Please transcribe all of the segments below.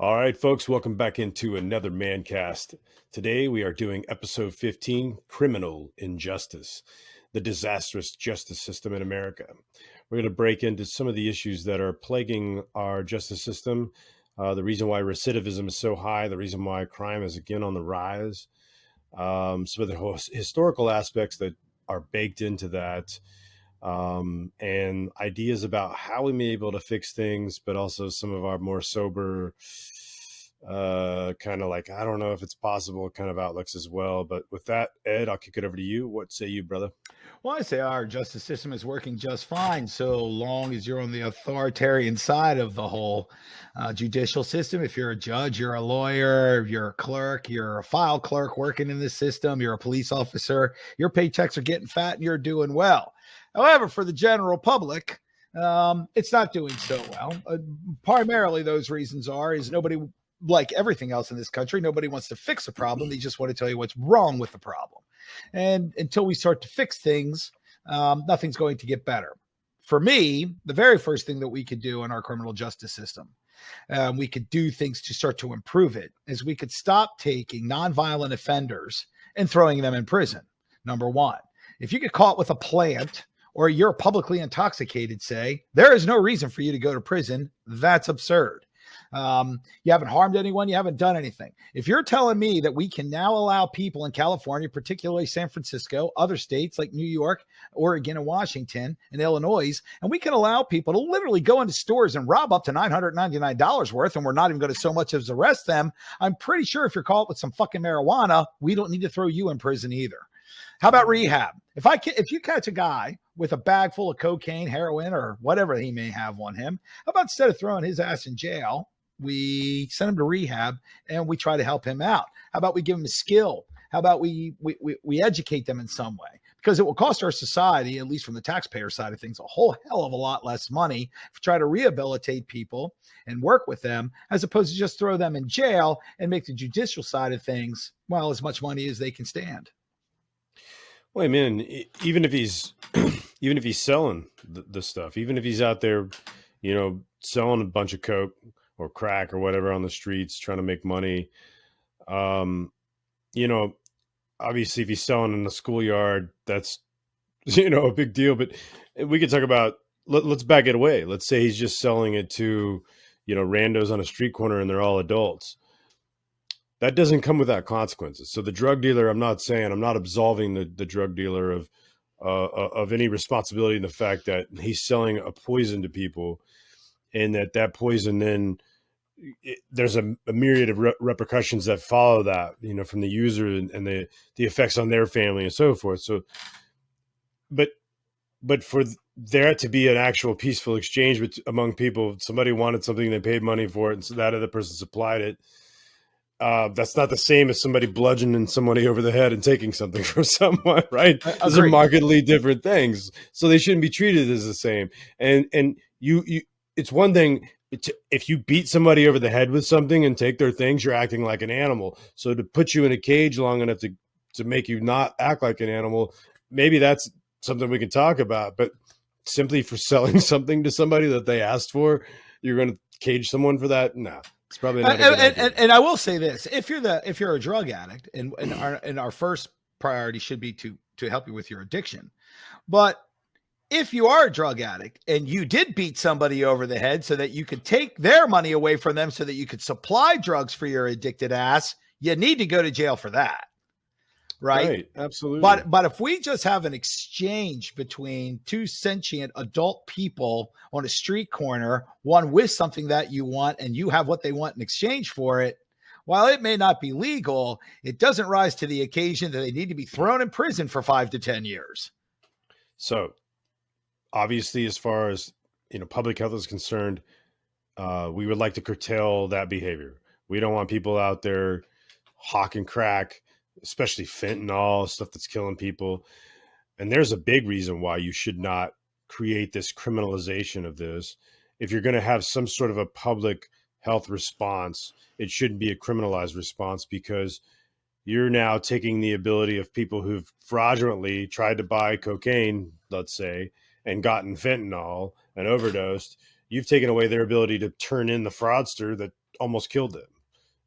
All right, folks, welcome back into another Mancast. Today we are doing episode 15, Criminal Injustice, the disastrous justice system in America. We're going to break into some of the issues that are plaguing our justice system, the reason why recidivism is so high, the reason why crime is again on the rise, some of the historical aspects that are baked into that, and ideas about how we may be able to fix things, but also some of our more sober, kind of like, I don't know if it's possible kind of outlooks as well. But with that, Ed, I'll kick it over to you. What say you, brother? Well, I say our justice system is working just fine so long as you're on the authoritarian side of the whole judicial system. If you're a judge, you're a lawyer, you're a clerk, you're a file clerk working in the system, you're a police officer, your paychecks are getting fat and you're doing well. However, for the general public, it's not doing so well. Primarily, those reasons is nobody, like everything else in this country, nobody wants to fix a problem. They just want to tell you what's wrong with the problem. And until we start to fix things, nothing's going to get better. For me, the very first thing that we could do in our criminal justice system, we could do things to start to improve it, is we could stop taking nonviolent offenders and throwing them in prison. Number one, if you get caught with a plant or you're publicly intoxicated, say, there is no reason for you to go to prison. That's absurd. You haven't harmed anyone. You haven't done anything. If you're telling me that we can now allow people in California, particularly San Francisco, other states like New York, Oregon, and Washington, and Illinois, and we can allow people to literally go into stores and rob up to $999 worth, and we're not even going to so much as arrest them, I'm pretty sure if you're caught with some fucking marijuana, we don't need to throw you in prison either. How about rehab? If you catch a guy with a bag full of cocaine, heroin, or whatever he may have on him, how about instead of throwing his ass in jail, we send him to rehab and we try to help him out? How about we give him a skill? How about we educate them in some way? Because it will cost our society, at least from the taxpayer side of things, a whole hell of a lot less money to try to rehabilitate people and work with them, as opposed to just throw them in jail and make the judicial side of things, well, as much money as they can stand. Well, man, even if he's even if he's selling the stuff, even if he's out there, selling a bunch of coke or crack or whatever on the streets, trying to make money, obviously if he's selling in the schoolyard, that's a big deal. But we could talk about, let's back it away. Let's say he's just selling it to randos on a street corner and they're all adults. That doesn't come without consequences. So the drug dealer, I'm not absolving the drug dealer of any responsibility in the fact that he's selling a poison to people, and that poison then there's a myriad of repercussions that follow that, from the user and the effects on their family and so forth. So, but for there to be an actual peaceful exchange among people, somebody wanted something, they paid money for it, and so that other person supplied it. That's not the same as somebody bludgeoning somebody over the head and taking something from someone, right? Those are markedly different things, so they shouldn't be treated as the same. And you it's one thing if you beat somebody over the head with something and take their things, you're acting like an animal. So to put you in a cage long enough to make you not act like an animal, maybe that's something we can talk about. But simply for selling something to somebody that they asked for, you're going to cage someone for that? No. It's probably not and I will say this: if you're a drug addict, and our first priority should be to help you with your addiction, but if you are a drug addict and you did beat somebody over the head so that you could take their money away from them so that you could supply drugs for your addicted ass, you need to go to jail for that. Right? Absolutely. But if we just have an exchange between two sentient adult people on a street corner, one with something that you want and you have what they want in exchange for it, while it may not be legal, it doesn't rise to the occasion that they need to be thrown in prison for 5 to 10 years. So obviously, as far as public health is concerned, we would like to curtail that behavior. We don't want people out there hawking crack, especially fentanyl, stuff that's killing people. And there's a big reason why you should not create this criminalization of this. If you're going to have some sort of a public health response, it shouldn't be a criminalized response, because you're now taking the ability of people who've fraudulently tried to buy cocaine, let's say, and gotten fentanyl and overdosed. You've taken away their ability to turn in the fraudster that almost killed them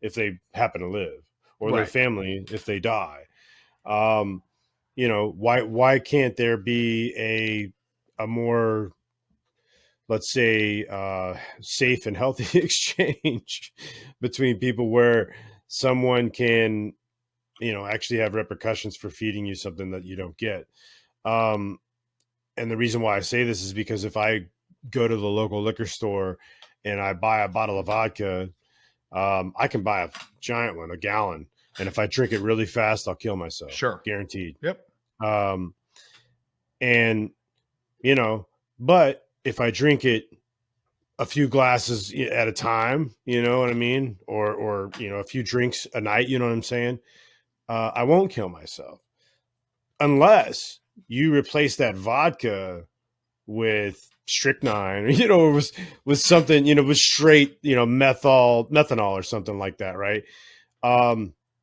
if they happen to live, or their Right. family if they die. Um, why can't there be a more, let's say, safe and healthy exchange between people where someone can, actually have repercussions for feeding you something that you don't get. Um, and the reason why I say this is because if I go to the local liquor store and I buy a bottle of vodka, I can buy a giant one, a gallon, and if I drink it really fast, I'll kill myself, Sure. guaranteed. Yep. Um, and but if I drink it a few glasses at a time, you know what I mean, or a few drinks a night, you know what I'm saying, I won't kill myself unless you replace that vodka with strychnine, with something, with straight, methanol or something like that, right?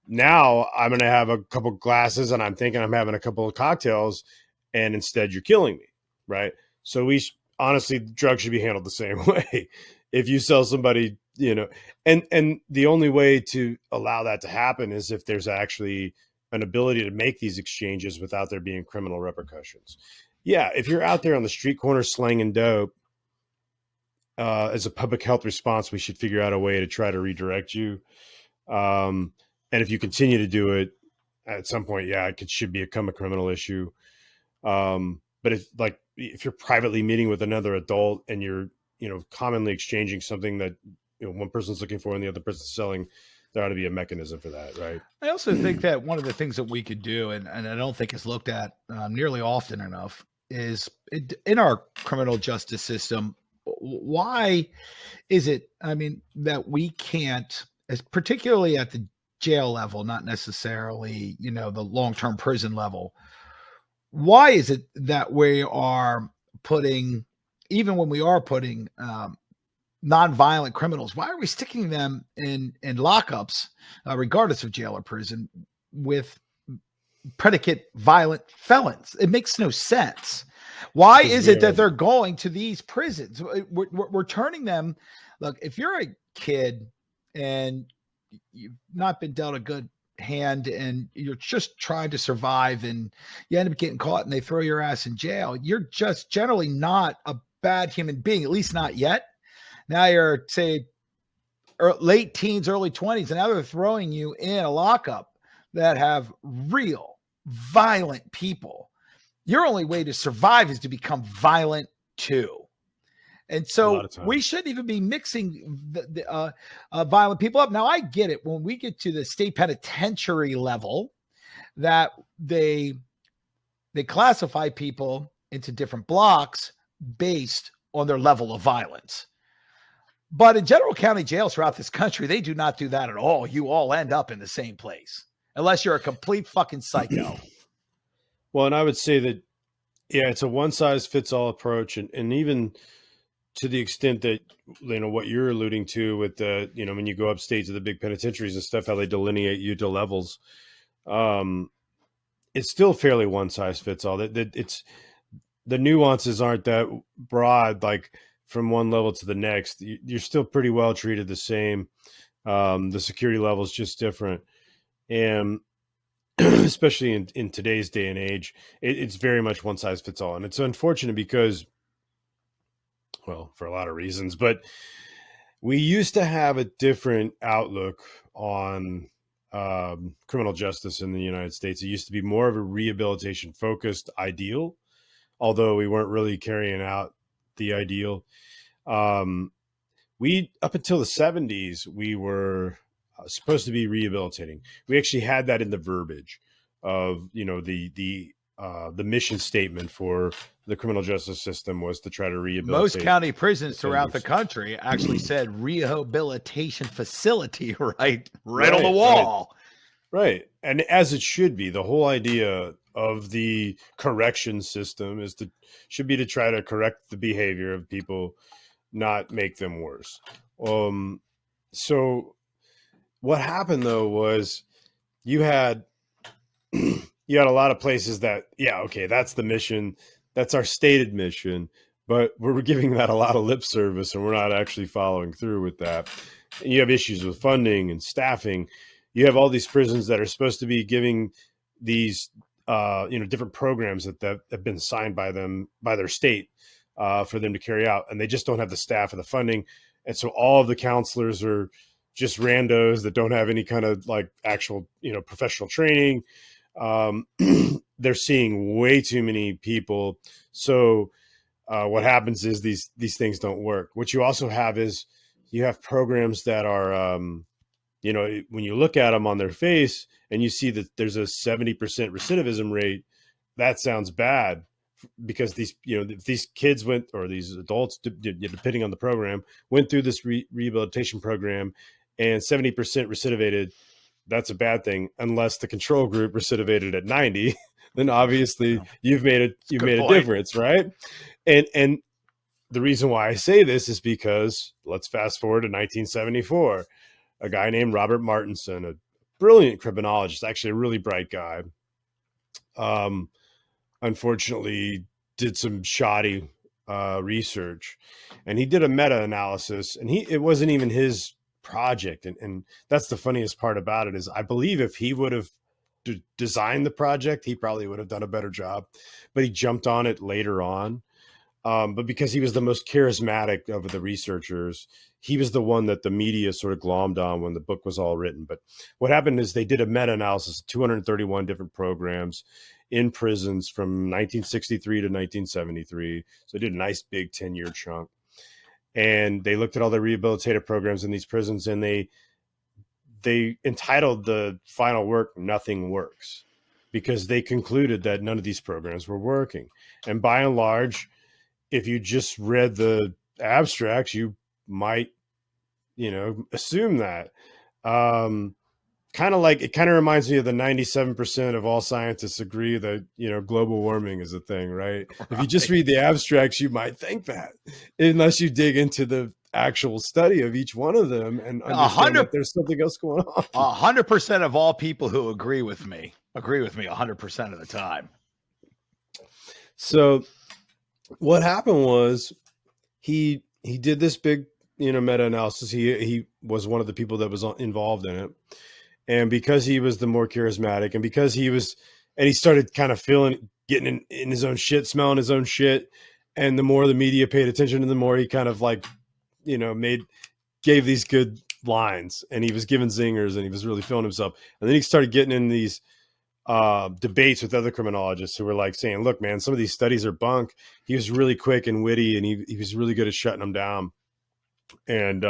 Now I'm going to have a couple glasses and I'm thinking I'm having a couple of cocktails, and instead you're killing me, right? So honestly, drugs should be handled the same way. If you sell somebody, and the only way to allow that to happen is if there's actually an ability to make these exchanges without there being criminal repercussions. Yeah, if you're out there on the street corner slanging dope, as a public health response, we should figure out a way to try to redirect you. And if you continue to do it, at some point, yeah, should become a criminal issue. But if you're privately meeting with another adult and you're, commonly exchanging something that, one person's looking for and the other person's selling, there ought to be a mechanism for that, right? I also think that one of the things that we could do, and I don't think is looked at nearly often enough, is in our criminal justice system. Why is it, I mean, that we can't, as particularly at the jail level, not necessarily, the long-term prison level, why is it that we are putting, even when we are putting nonviolent criminals, why are we sticking them in lockups, regardless of jail or prison, with predicate violent felons? It makes no sense. Why is it that they're going to these prisons? We're turning them. Look, if you're a kid and you've not been dealt a good hand and you're just trying to survive and you end up getting caught and they throw your ass in jail, you're just generally not a bad human being, at least not yet. Now you're, say, late teens, early 20s, and now they're throwing you in a lockup that have real violent people. Your only way to survive is to become violent too. And so we shouldn't even be mixing the violent people up. Now, I get it. When we get to the state penitentiary level, that they classify people into different blocks based on their level of violence. But in general county jails throughout this country, they do not do that at all. You all end up in the same place, unless you're a complete fucking psycho. Well, and I would say that, yeah, it's a one size fits all approach. And even to the extent that, what you're alluding to with the, when you go upstate to the big penitentiaries and stuff, how they delineate you to levels, it's still fairly one size fits all. That it's, the nuances aren't that broad, like from one level to the next. You're still pretty well treated the same. The security level is just different. And especially in today's day and age, it's very much one size fits all. And it's unfortunate because, well, for a lot of reasons, but we used to have a different outlook on criminal justice in the United States. It used to be more of a rehabilitation focused ideal, although we weren't really carrying out the ideal. We, up until the 70s, we were supposed to be rehabilitating. We actually had that in the verbiage of, the mission statement for the criminal justice system was to try to rehabilitate. Most county prisons throughout the country actually said rehabilitation facility, right on the wall. Right. And as it should be, the whole idea of the correction system should be to try to correct the behavior of people, not make them worse. So what happened though was you had a lot of places that, yeah, okay, that's the mission, that's our stated mission, but we're giving that a lot of lip service, and we're not actually following through with that. And you have issues with funding and staffing. You have all these prisons that are supposed to be giving these different programs that have been signed by them, by their state, for them to carry out, and they just don't have the staff or the funding. And so all of the counselors are just randos that don't have any kind of like actual professional training. They're seeing way too many people. So what happens is these things don't work. What you also have is you have programs that are when you look at them on their face and you see that there's a 70% recidivism rate, that sounds bad, because these kids went, or these adults, depending on the program, went through this rehabilitation program, and 70% recidivated. That's a bad thing, unless the control group recidivated at 90. Then obviously you've made a difference, right? And the reason why I say this is because let's fast forward to 1974. A guy named Robert Martinson, a brilliant criminologist, actually a really bright guy, unfortunately did some shoddy research, and he did a meta-analysis, and it wasn't even his project. And that's the funniest part about it, is I believe if he would have designed the project, he probably would have done a better job, but he jumped on it later on. But because he was the most charismatic of the researchers, he was the one that the media sort of glommed on when the book was all written. But what happened is they did a meta-analysis of 231 different programs in prisons from 1963 to 1973. So they did a nice big 10-year chunk. And they looked at all the rehabilitative programs in these prisons, and they entitled the final work "Nothing Works," because they concluded that none of these programs were working. And by and large, if you just read the abstracts, you might, assume that. Kind of reminds me of the 97% of all scientists agree that, global warming is a thing, right? If you just read the abstracts, you might think that, unless you dig into the actual study of each one of them and understand that there's something else going on. 100% of all people who agree with me 100% of the time. So what happened was he did this big, meta-analysis. He was one of the people that was involved in it. And because he was the more charismatic, and because he started kind of getting in his own shit, smelling his own shit. And the more the media paid attention, and the more he kind of gave these good lines, and he was giving zingers, and he was really feeling himself. And then he started getting in these debates with other criminologists who were saying, look, man, some of these studies are bunk. He was really quick and witty, and he was really good at shutting them down. And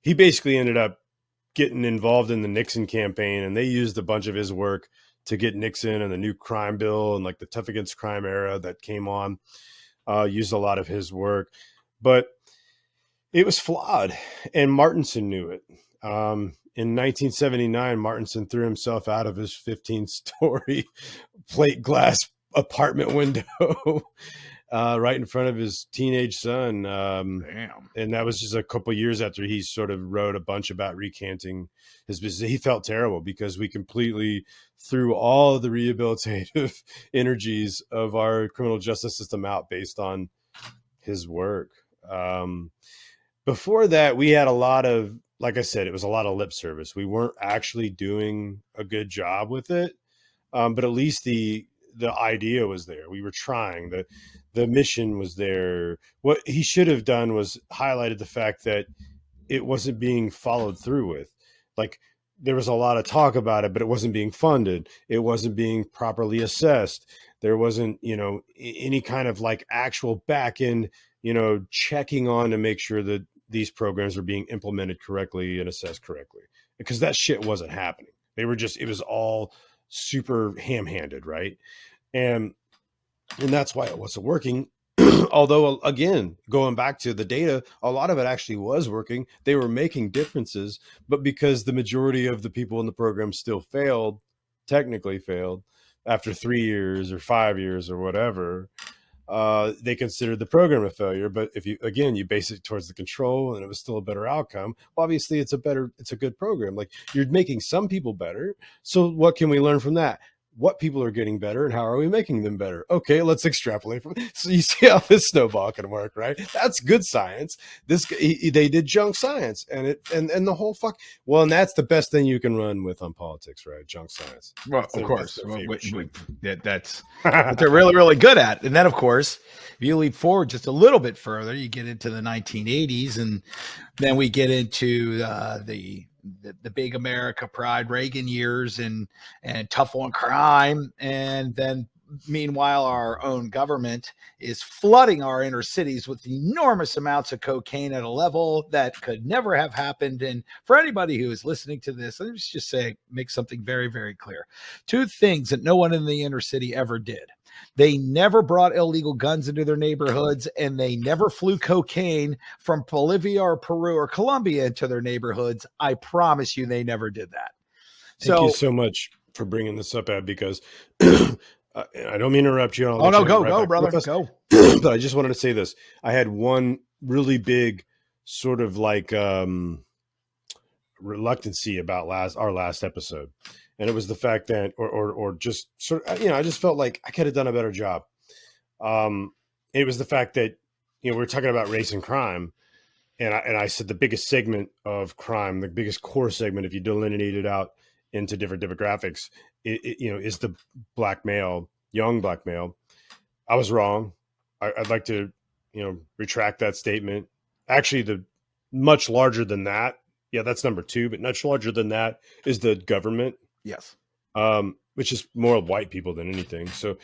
he basically ended up getting involved in the Nixon campaign, and they used a bunch of his work to get Nixon and the new crime bill and the tough against crime era that came on, used a lot of his work, but it was flawed, and Martinson knew it. In 1979, Martinson threw himself out of his 15-story plate glass apartment window right in front of his teenage son. Damn. And that was just a couple of years after he sort of wrote a bunch about recanting his business. He felt terrible because we completely threw all of the rehabilitative energies of our criminal justice system out based on his work. Before that, we had a lot of, like I said, it was a lot of lip service. We weren't actually doing a good job with it. But at least the idea was there. We were trying. The mission was there. What he should have done was highlighted the fact that it wasn't being followed through with. There was a lot of talk about it, but it wasn't being funded. It wasn't being properly assessed. There wasn't, any kind of actual back end, checking on to make sure that these programs are being implemented correctly and assessed correctly, because that shit wasn't happening. It was all super ham-handed, right? And that's why it wasn't working. Although, again, going back to the data, a lot of it actually was working. They were making differences, but because the majority of the people in the program still technically failed after 3 years or 5 years or whatever, they considered the program a failure. But if you base it towards the control and it was still a better outcome, obviously it's a good program. You're making some people better. So what can we learn from that? what people are getting better and how are we making them better. Okay, let's extrapolate from. So you see how this snowball can work, right? That's good science. They did junk science, and the whole fuck. Well, and that's the best thing you can run with on politics, right? Junk science. Well, That's of their, course, that's their favorite shit. that's what they're really, really good at. And then, of course, if you leap forward just a little bit further, you get into the 1980s, and then we get into the big America Pride Reagan years and tough on crime, and then meanwhile our own government is flooding our inner cities with enormous amounts of cocaine at a level that could never have happened. And for anybody who is listening to this, let's just say, make something very, very clear. Two things that no one in the inner city ever did: they never brought illegal guns into their neighborhoods, and they never flew cocaine from Bolivia or Peru or Colombia into their neighborhoods. I promise you, they never did that. Thank you so much for bringing this up, Ed, because I don't mean to interrupt you. Oh, no, go, brother, go. But I just wanted to say this. I had one really big sort of like reluctancy about our last episode. And it was the fact that, or just sort of, I just felt like I could have done a better job. It was the fact that, we were talking about race and crime. And I said the biggest segment of crime, the biggest core segment, if you delineate it out into different demographics, is the black male, young black male. I was wrong. I'd like to, retract that statement. Actually, the much larger than that. Yeah, that's number two, but much larger than that is the government. Yes. Which is more white people than anything. So,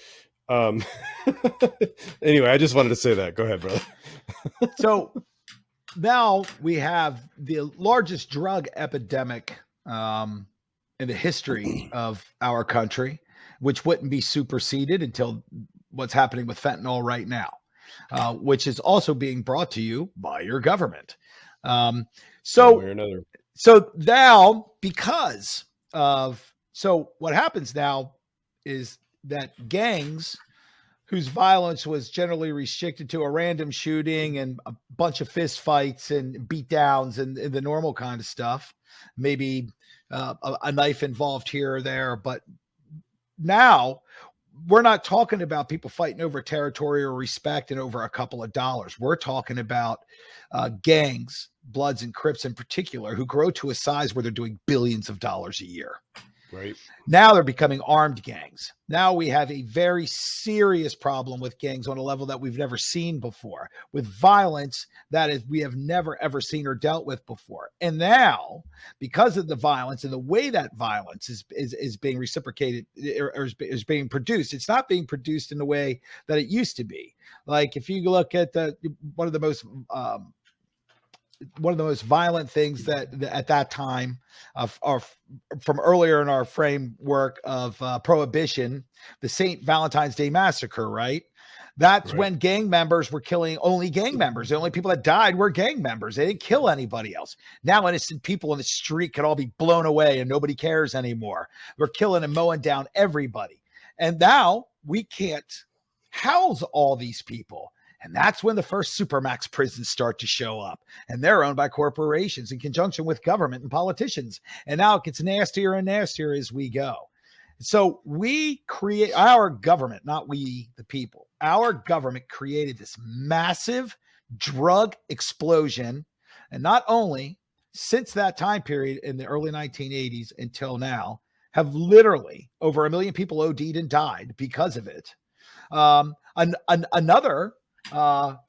anyway, I just wanted to say that. Go ahead, brother. So now we have the largest drug epidemic in the history of our country, which wouldn't be superseded until what's happening with fentanyl right now, which is also being brought to you by your government. So now, because of, so what happens now is that gangs whose violence was generally restricted to a random shooting and a bunch of fist fights and beat downs and the normal kind of stuff, maybe a knife involved here or there. But now we're not talking about people fighting over territory or respect and over a couple of dollars. We're talking about gangs, Bloods and Crips in particular, who grow to a size where they're doing billions of dollars a year. Right. Now they're becoming armed gangs. Now we have a very serious problem with gangs on a level that we've never seen before, with violence that is we have never, ever seen or dealt with before. And now, because of the violence and the way that violence is being reciprocated or is being produced, it's not being produced in the way that it used to be. Like if you look at one of the most violent things that at that time are from earlier in our framework of prohibition, the St. Valentine's Day Massacre, right? That's right. When gang members were killing only gang members. The only people that died were gang members. They didn't kill anybody else. Now innocent people in the street could all be blown away and nobody cares anymore. We're killing and mowing down everybody. And now we can't house all these people. And that's when the first supermax prisons start to show up, and they're owned by corporations in conjunction with government and politicians. And now it gets nastier and nastier as we go. So we create our government, not we, the people. Our government created this massive drug explosion. And not only since that time period in the early 1980s until now, have literally over 1 million people OD'd and died because of it. Another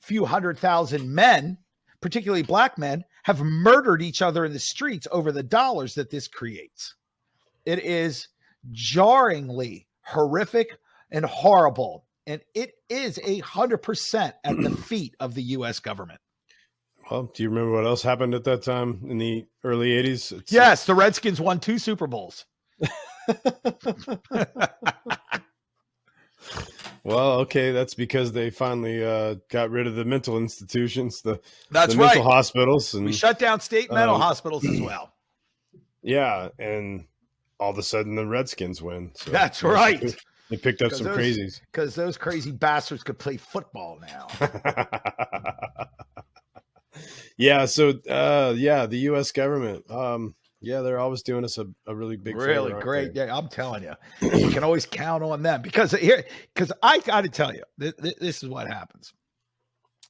few 100,000 men, particularly black men, have murdered each other in the streets over the dollars that this creates. It is jarringly horrific and horrible. And it is 100% at the feet of the U.S. government. Well, do you remember what else happened at that time in the early 80s? Yes, the Redskins won 2 Super Bowls. Well, okay, that's because they finally got rid of the mental institutions, the mental hospitals. And we shut down state mental hospitals as well. Yeah, and all of a sudden the Redskins win. So that's right. They picked up some crazies. Because those crazy bastards could play football now. Yeah, so the U.S. government. Yeah, they're always doing us a really big Really favor, aren't great. they? Yeah, I'm telling you, we can always count on them because I got to tell you, this is what happens.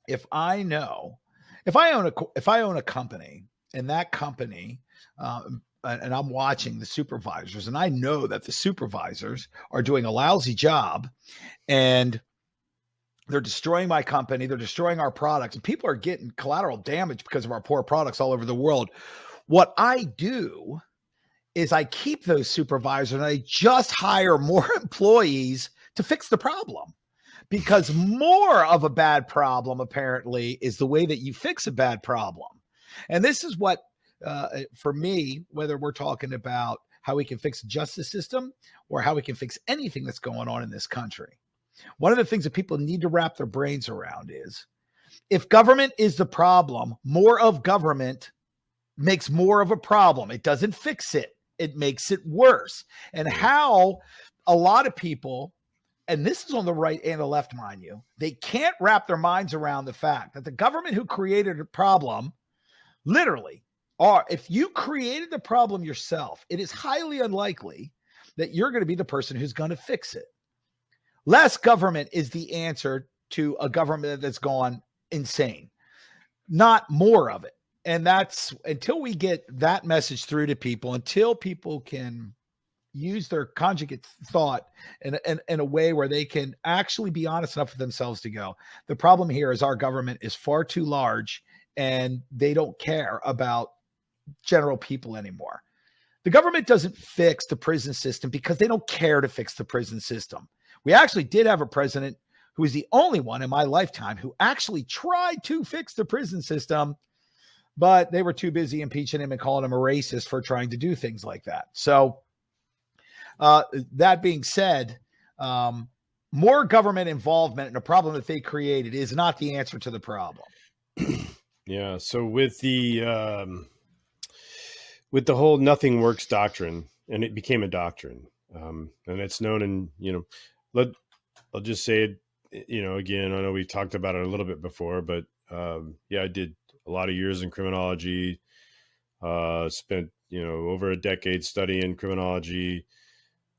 If I know, if I own a company and that company, and I'm watching the supervisors, and I know that the supervisors are doing a lousy job, and they're destroying my company, they're destroying our products, and people are getting collateral damage because of our poor products all over the world. What I do is I keep those supervisors and I just hire more employees to fix the problem, because more of a bad problem apparently is the way that you fix a bad problem. And this is what, for me, whether we're talking about how we can fix the justice system or how we can fix anything that's going on in this country, one of the things that people need to wrap their brains around is, if government is the problem, more of government makes more of a problem. It doesn't fix it, it makes it worse. And how a lot of people, and this is on the right and the left, mind you, they can't wrap their minds around the fact that the government who created a problem, literally, or if you created the problem yourself, it is highly unlikely that you're going to be the person who's going to fix it. Less government is the answer to a government that's gone insane, not more of it. And that's, until we get that message through to people, until people can use their conjugate thought in a way where they can actually be honest enough with themselves to go, the problem here is our government is far too large and they don't care about general people anymore. The government doesn't fix the prison system because they don't care to fix the prison system. We actually did have a president who was the only one in my lifetime who actually tried to fix the prison system, but they were too busy impeaching him and calling him a racist for trying to do things like that. So that being said, more government involvement in a problem that they created is not the answer to the problem. Yeah. So with the whole nothing works doctrine, and it became a doctrine, and it's known in, I'll just say it, again, I know we talked about it a little bit before, but yeah, I did a lot of years in criminology, spent, over a decade studying criminology.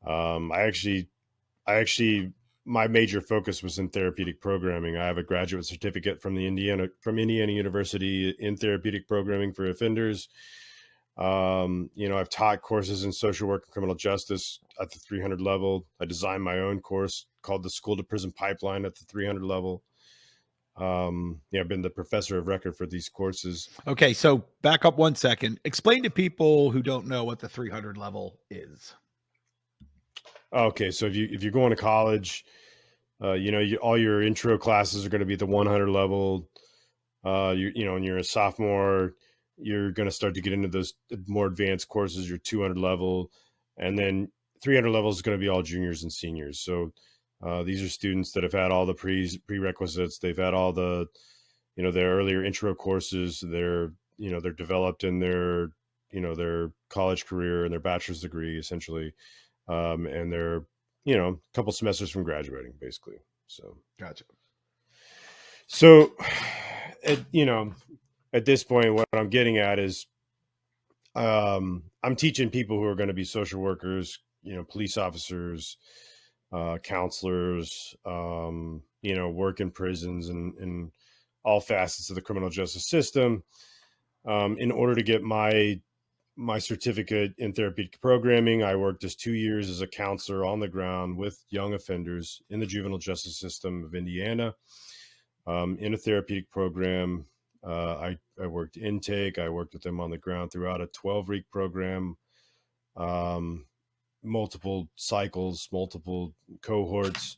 I actually, my major focus was in therapeutic programming. I have a graduate certificate from Indiana University in therapeutic programming for offenders. I've taught courses in social work and criminal justice at the 300 level. I designed my own course called the School to Prison Pipeline at the 300 level. I've been the professor of record for these courses. Okay, so back up 1 second. Explain to people who don't know what the 300 level is. Okay, so if you're going to college, all your intro classes are going to be at the 100 level. When you're a sophomore, you're going to start to get into those more advanced courses, your 200 level, and then 300 level is going to be all juniors and seniors. So these are students that have had all the prerequisites. They've had all the, their earlier intro courses. They're developed in their college career and their bachelor's degree, essentially. And they're, a couple semesters from graduating, basically. So Gotcha. So, at this point, what I'm getting at is, I'm teaching people who are going to be social workers, police officers, counselors, work in prisons and all facets of the criminal justice system. In order to get my certificate in therapeutic programming, I worked as 2 years as a counselor on the ground with young offenders in the juvenile justice system of Indiana, in a therapeutic program. I worked intake. I worked with them on the ground throughout a 12-week program, multiple cycles, multiple cohorts.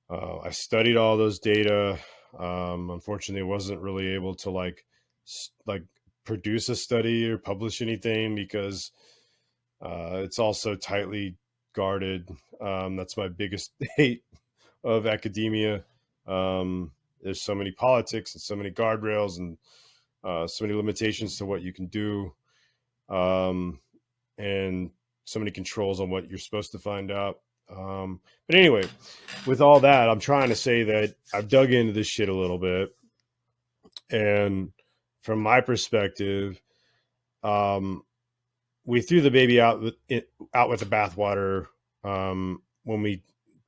I studied all those data. Unfortunately, I wasn't really able to like produce a study or publish anything because it's all so tightly guarded. That's my biggest hate of academia. There's so many politics and so many guardrails and so many limitations to what you can do, and so many controls on what you're supposed to find out. But anyway, with all that, I'm trying to say that I've dug into this shit a little bit. And from my perspective, we threw the baby out with the bathwater when we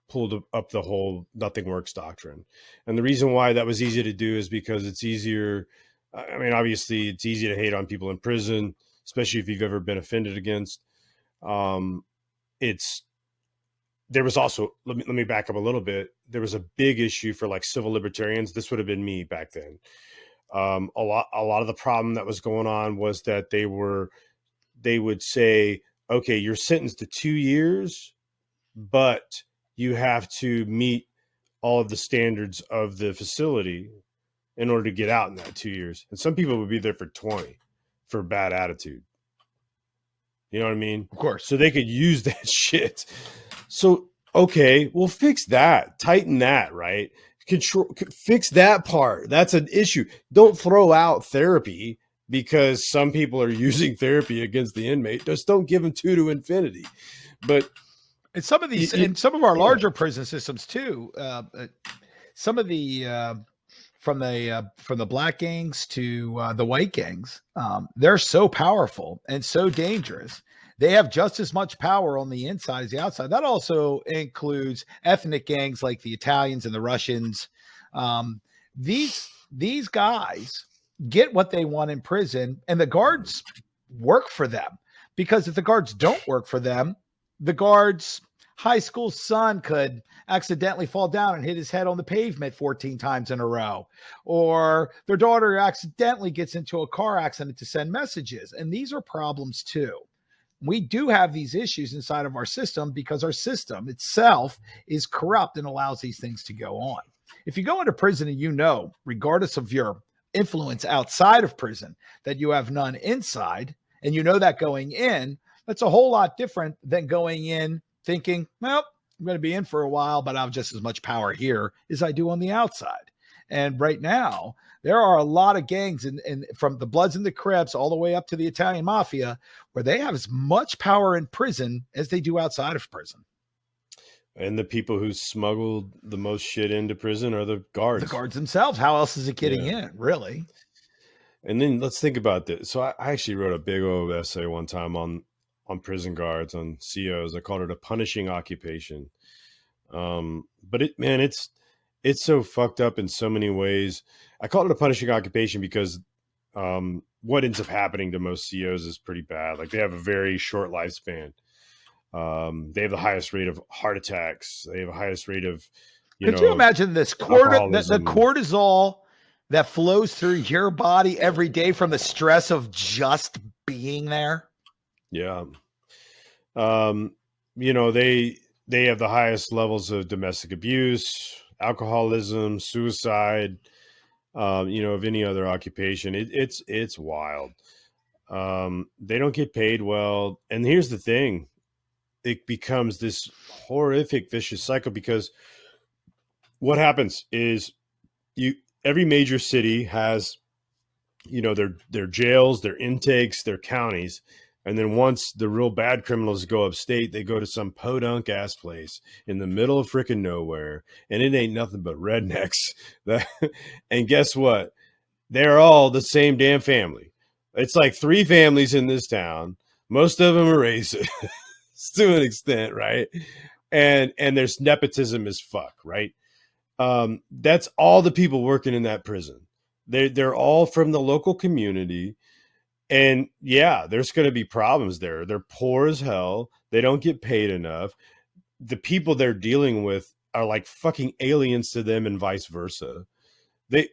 pulled up the whole nothing works doctrine. And the reason why that was easy to do is because it's easier. I mean, obviously, it's easy to hate on people in prison, especially if you've ever been offended against. It's there was also let me back up a little bit. There was a big issue for like civil libertarians. This would have been me back then. A lot of the problem that was going on was that they would say, okay, you're sentenced to 2 years, but you have to meet all of the standards of the facility in order to get out in that 2 years. And some people would be there for 20 for bad attitude. You know what I mean? Of course. So they could use that shit. So, okay, well, fix that. Tighten that, right? Fix that part. That's an issue. Don't throw out therapy because some people are using therapy against the inmate. Just don't give them 2 to infinity. But and some of these, and some of our larger prison systems too, some of the from the black gangs to the white gangs, they're so powerful and so dangerous. They have just as much power on the inside as the outside. That also includes ethnic gangs like the Italians and the Russians. These guys get what they want in prison, and the guards work for them, because if the guards don't work for them, the guard's high school son could accidentally fall down and hit his head on the pavement 14 times in a row, or their daughter accidentally gets into a car accident to send messages. And these are problems too. We do have these issues inside of our system because our system itself is corrupt and allows these things to go on. If you go into prison and you know, regardless of your influence outside of prison, that you have none inside, and you know that going in, that's a whole lot different than going in thinking, well, I'm going to be in for a while, but I have just as much power here as I do on the outside. And right now, there are a lot of gangs, and from the Bloods and the Crips all the way up to the Italian Mafia, where they have as much power in prison as they do outside of prison. And the people who smuggled the most shit into prison are the guards. The guards themselves. How else is it getting in, really? And then let's think about this. So I actually wrote a big old essay one time on prison guards, on COs. I called it a punishing occupation. But it's so fucked up in so many ways. I call it a punishing occupation because what ends up happening to most COs is pretty bad. Like, they have a very short lifespan. They have the highest rate of heart attacks. They have the highest rate of, Could you imagine this the cortisol that flows through your body every day from the stress of just being there? Yeah. They have the highest levels of domestic abuse, alcoholism, suicide, of any other occupation. It's wild. They don't get paid well. And here's the thing. It becomes this horrific, vicious cycle, because what happens is every major city has, their jails, their intakes, their counties. And then once the real bad criminals go upstate, they go to some podunk ass place in the middle of freaking nowhere. And it ain't nothing but rednecks. And guess what? They're all the same damn family. It's like 3 families in this town. Most of them are racist to an extent, right? And there's nepotism as fuck, right? That's all the people working in that prison. They're all from the local community. And yeah, there's going to be problems there. They're poor as hell. They don't get paid enough. The people they're dealing with are like fucking aliens to them, and vice versa. It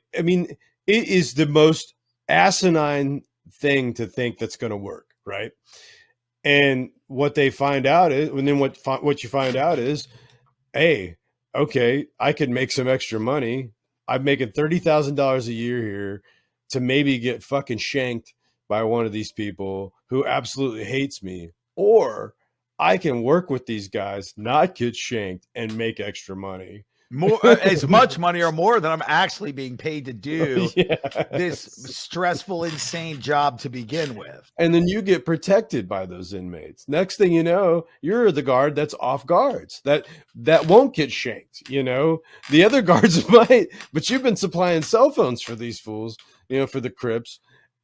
is the most asinine thing to think that's going to work, right? And what they find out is, and then what you find out is, hey, okay, I could make some extra money. I'm making $30,000 a year here to maybe get fucking shanked by one of these people who absolutely hates me, or I can work with these guys, not get shanked, and make extra money. More, as much money or more than I'm actually being paid to do this stressful, insane job to begin with. And then you get protected by those inmates. Next thing you know, you're the guard that's off guards, that won't get shanked. The other guards might, but you've been supplying cell phones for these fools, for the Crips.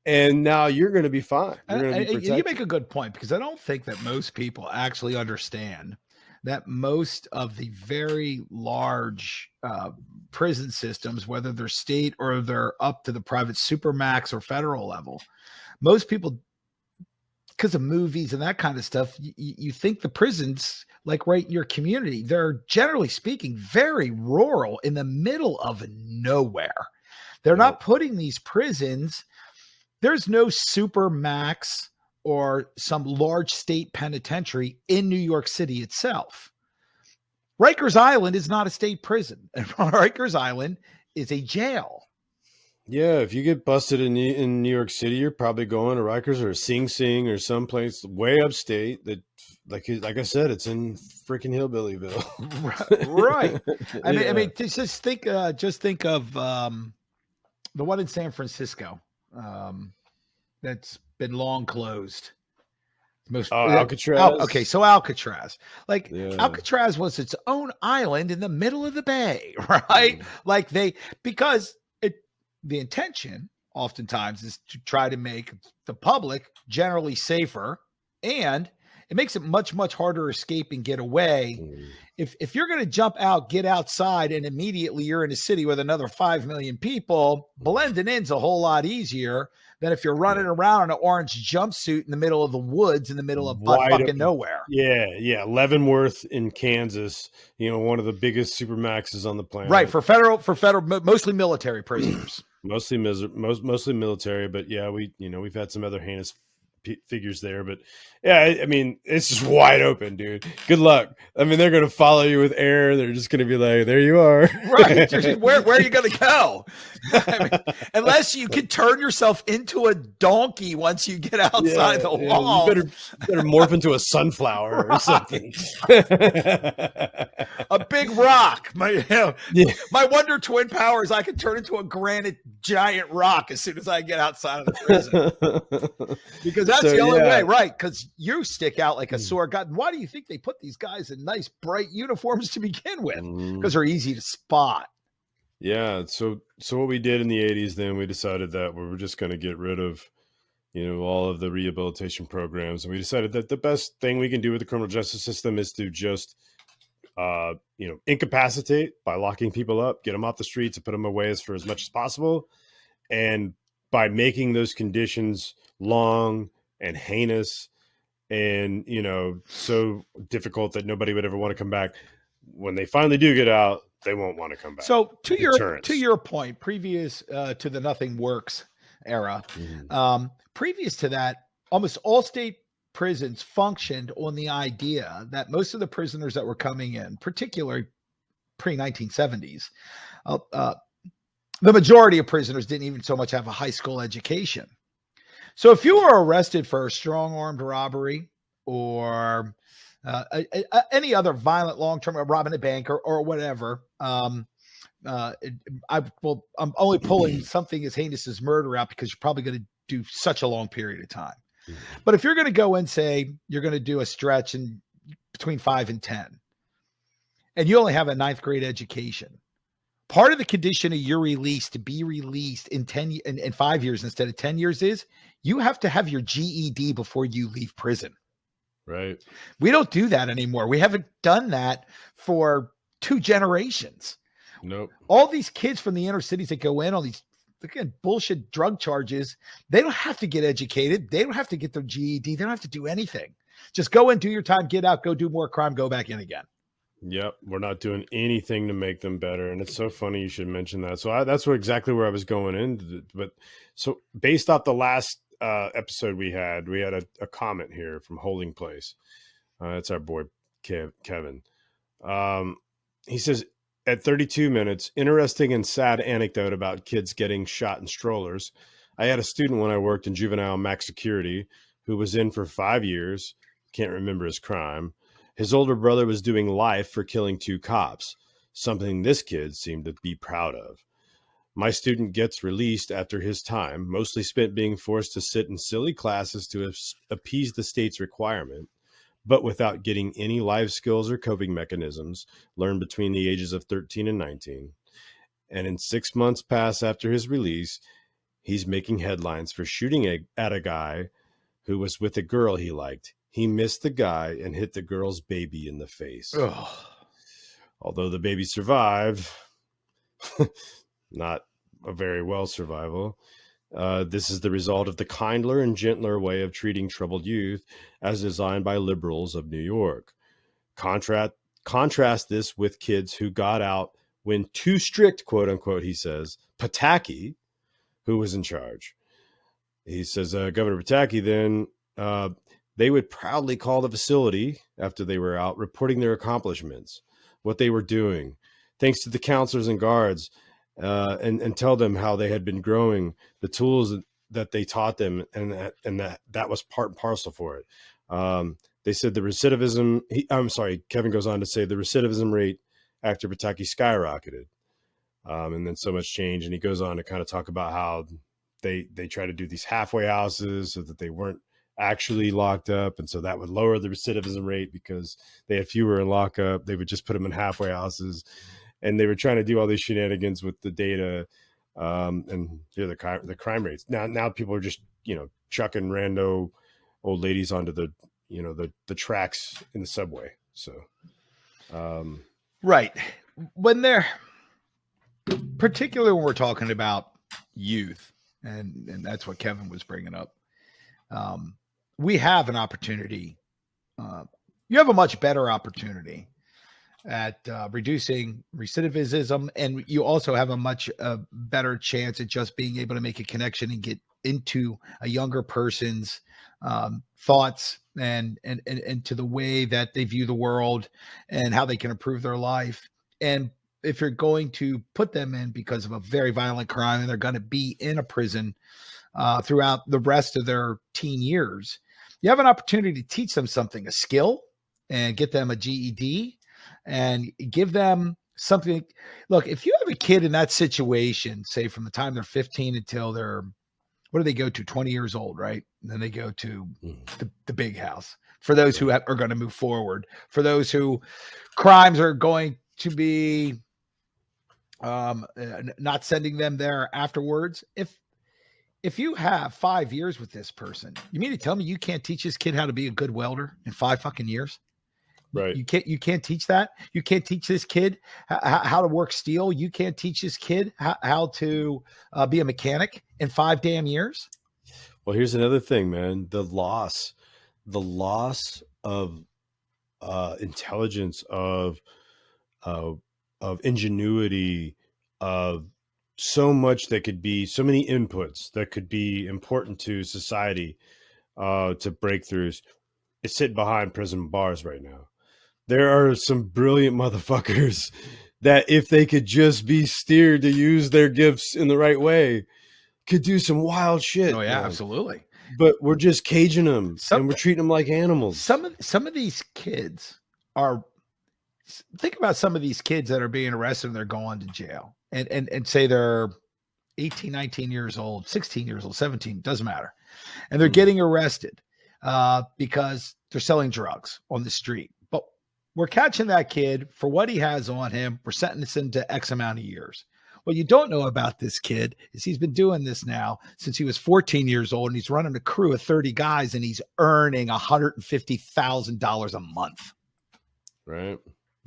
and now you're going to be fine. You're going to be You protected. make a good point, because I don't think that most people actually understand that most of the very large prison systems, whether they're state or they're up to the private supermax or federal level, most people, because of movies and that kind of stuff, you think the prisons, like right in your community, they're generally speaking very rural in the middle of nowhere. They're not putting these prisons, there's no super max or some large state penitentiary in New York City itself. Rikers Island is not a state prison, and Rikers Island is a jail. Yeah, if you get busted in New York City, you're probably going to Rikers or Sing Sing or someplace way upstate that, like I said, it's in freaking Hillbillyville. Right. Yeah. I mean, just think of the one in San Francisco that's been long closed. Most Alcatraz. Okay, so Alcatraz, like Yeah. Alcatraz was its own island in the middle of the bay, right? Like because the intention oftentimes is to try to make the public generally safer, and it makes it much harder to escape and get away. If you're going to jump out, get outside, and immediately you're in a city with another 5 million people, blending in's a whole lot easier than if you're running around in an orange jumpsuit in the middle of the woods in the middle of butt fucking nowhere. Yeah. Leavenworth in Kansas, one of the biggest supermaxes on the planet. Right, for federal, mostly military prisoners. mostly military, but yeah, we've had some other heinous figures there, but yeah, I mean, it's just wide open, dude. Good luck. I mean, they're gonna follow you with air. They're just gonna be like, there you are. Right. Where are you gonna go? I mean, unless you can turn yourself into a donkey once you get outside the wall. You better morph into a sunflower or something. A big rock. My Wonder Twin power is I can turn into a granite giant rock as soon as I get outside of the prison. Because that's the only way, right? Because you stick out like a sore gun. Why do you think they put these guys in nice, bright uniforms to begin with? Because they're easy to spot. Yeah. So what we did in the 80s, then we decided that we were just going to get rid of, all of the rehabilitation programs. And we decided that the best thing we can do with the criminal justice system is to just, incapacitate by locking people up, get them off the streets and put them away for as much as possible. And by making those conditions long and heinous and, so difficult that nobody would ever want to come back, when they finally do get out, they won't want to come back. So to your point, previous to the Nothing Works era, previous to that, almost all state prisons functioned on the idea that most of the prisoners that were coming in, particularly pre-1970s, the majority of prisoners didn't even so much have a high school education. So if you were arrested for a strong-armed robbery or any other violent long-term, robbing a bank or whatever, I'm only pulling something as heinous as murder out because you're probably going to do such a long period of time. But if you're going to go and say you're going to do a stretch in between 5 and 10, and you only have a 9th grade education, part of the condition of your release to be released in 5 years instead of 10 years is you have to have your GED before you leave prison. Right. We don't do that anymore. We haven't done that for 2 generations. Nope. All these kids from the inner cities that go in on these bullshit drug charges, they don't have to get educated. They don't have to get their GED. They don't have to do anything. Just go in, do your time, get out, go do more crime, go back in again. Yep. We're not doing anything to make them better. And it's so funny you should mention that. So that's exactly where I was going in. But so based off the last episode we had a comment here from Holding Place. It's our boy, Kevin. He says, at 32 minutes, interesting and sad anecdote about kids getting shot in strollers. I had a student when I worked in juvenile max security who was in for 5 years. Can't remember his crime. His older brother was doing life for killing 2 cops, something this kid seemed to be proud of. My student gets released after his time, mostly spent being forced to sit in silly classes to appease the state's requirement, but without getting any life skills or coping mechanisms learned between the ages of 13 and 19. And in 6 months passed after his release, He's making headlines for shooting at a guy who was with a girl he liked. He missed the guy and hit the girl's baby in the face. Ugh. Although the baby survived, not a very well survival. This is the result of the kindler and gentler way of treating troubled youth as designed by liberals of New York. Contrast this with kids who got out when too strict, quote unquote, he says, Pataki, who was in charge. He says, Governor Pataki then, they would proudly call the facility after they were out, reporting their accomplishments, what they were doing, thanks to the counselors and guards, and tell them how they had been growing, the tools that they taught them, and that was part and parcel for it. They said the recidivism, Kevin goes on to say the recidivism rate after Pataki skyrocketed. And then so much change. And he goes on to kind of talk about how they try to do these halfway houses so that they weren't actually locked up. And so that would lower the recidivism rate because they had fewer in lockup. They would just put them in halfway houses. And they were trying to do all these shenanigans with the data and the crime rates. Now people are just, chucking rando old ladies onto the tracks in the subway. So, right. When they're, particularly when we're talking about youth, and that's what Kevin was bringing up, we have an opportunity. You have a much better opportunity at reducing recidivism, and you also have a much better chance at just being able to make a connection and get into a younger person's thoughts and to the way that they view the world and how they can improve their life. And if you're going to put them in because of a very violent crime and they're going to be in a prison throughout the rest of their teen years, you have an opportunity to teach them something, a skill, and get them a GED and give them something. Look, if you have a kid in that situation, say from the time they're 15 until they're, what do they go to? 20 years old, right? And then they go to the big house. For those who are going to move forward, for those who crimes are going to be not sending them there afterwards. If you have 5 years with this person, you mean to tell me you can't teach this kid how to be a good welder in 5 fucking years? right. You can't teach that. You can't teach this kid how to work steel. You can't teach this kid how to be a mechanic in 5 damn years. Well, here's another thing, man. The loss of intelligence, of ingenuity, of so much that could be, so many inputs that could be important to society, to breakthroughs. It's sitting behind prison bars right now. There are some brilliant motherfuckers that, if they could just be steered to use their gifts in the right way, could do some wild shit. Oh yeah, man. absolutely. But we're just caging them and we're treating them like animals. Some of these kids are, think about some of these kids that are being arrested and they're going to jail and say they're 18, 19 years old, 16 years old, 17, doesn't matter. And they're getting arrested because they're selling drugs on the street. But we're catching that kid for what he has on him. We're sentencing him to X amount of years. What you don't know about this kid is he's been doing this now since he was 14 years old, and he's running a crew of 30 guys, and he's earning $150,000 a month. Right.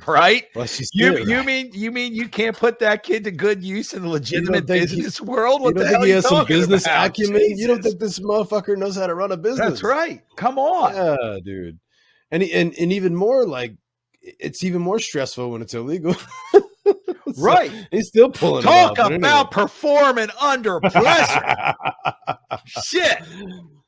Right. Well, You mean you can't put that kid to good use in the legitimate business world? What the hell he has some talking business about? acumen? Jesus. You don't think this motherfucker knows how to run a business? That's right. Come on. Yeah, dude. And even more, like, it's even more stressful when it's illegal. Right. He's still pulling Talk it off, about performing under pressure. Shit.